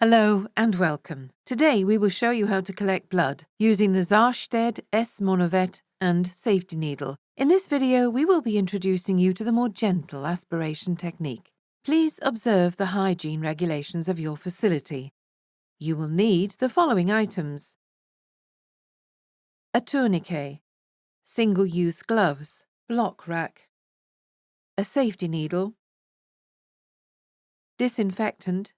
Hello and welcome. Today we will show you how to collect blood using the SARSTEDT S-Monovette and safety needle. In this video we will be introducing you to the more gentle aspiration technique. Please observe the hygiene regulations of your facility. You will need the following items: a tourniquet, single-use gloves, block rack, a safety needle, disinfectant,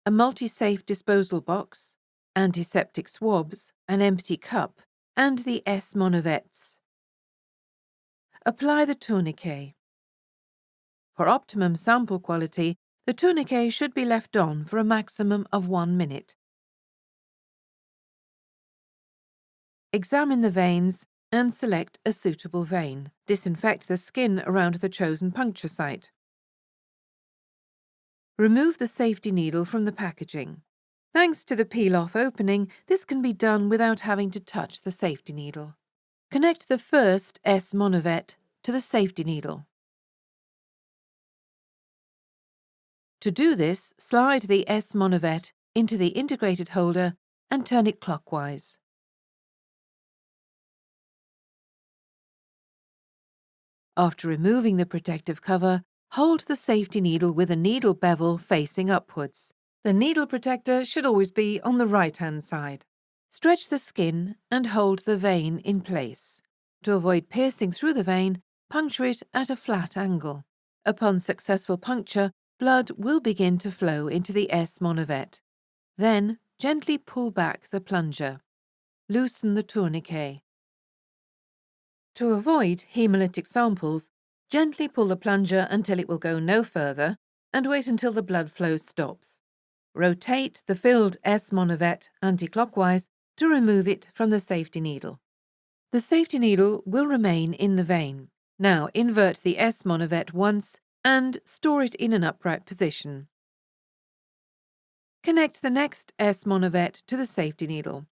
a multi-safe disposal box, antiseptic swabs, an empty cup, and the S-Monovettes. Apply the tourniquet. For optimum sample quality, the tourniquet should be left on for a maximum of 1 minute. Examine the veins and select a suitable vein. Disinfect the skin around the chosen puncture site. Remove the safety needle from the packaging. Thanks to the peel-off opening, this can be done without having to touch the safety needle. Connect the first S-Monovette to the safety needle. To do this, slide the S-Monovette into the integrated holder and turn it clockwise. After removing the protective cover, hold the safety needle with a needle bevel facing upwards. The needle protector should always be on the right-hand side. Stretch the skin and hold the vein in place. To avoid piercing through the vein, puncture it at a flat angle. Upon successful puncture, blood will begin to flow into the S-Monovette. Then, gently pull back the plunger. Loosen the tourniquet. To avoid hemolytic samples, gently pull the plunger until it will go no further and wait until the blood flow stops. Rotate the filled S-Monovette anti-clockwise to remove it from the safety needle. The safety needle will remain in the vein. Now invert the S-Monovette once and store it in an upright position. Connect the next S-Monovette to the safety needle.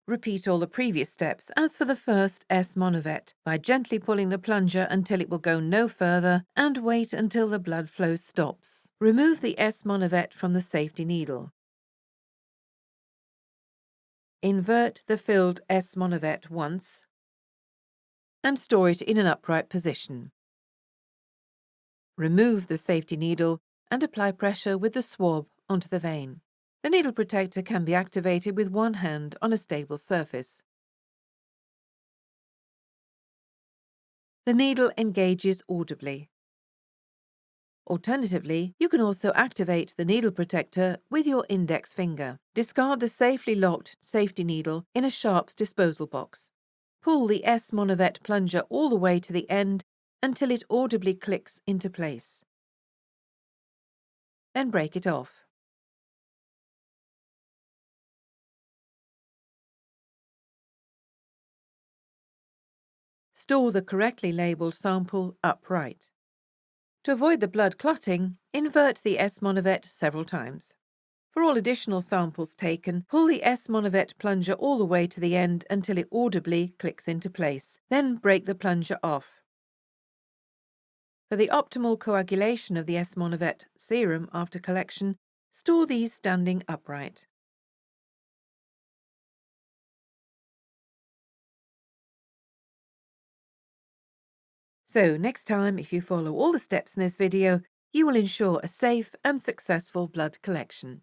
Repeat all the previous steps as for the first S-Monovette by gently pulling the plunger until it will go no further and wait until the blood flow stops. Remove the S-Monovette from the safety needle. Invert the filled S-Monovette once and store it in an upright position. Remove the safety needle and apply pressure with the swab onto the vein. The needle protector can be activated with one hand on a stable surface. The needle engages audibly. Alternatively, you can also activate the needle protector with your index finger. Discard the safely locked safety needle in a sharps disposal box. Pull the S-Monovette plunger all the way to the end until it audibly clicks into place. Then break it off. Store the correctly labelled sample upright. To avoid the blood clotting, invert the S-Monovette several times. For all additional samples taken, pull the S-Monovette plunger all the way to the end until it audibly clicks into place. Then break the plunger off. For the optimal coagulation of the S-Monovette serum after collection, store these standing upright. So, next time, if you follow all the steps in this video, you will ensure a safe and successful blood collection.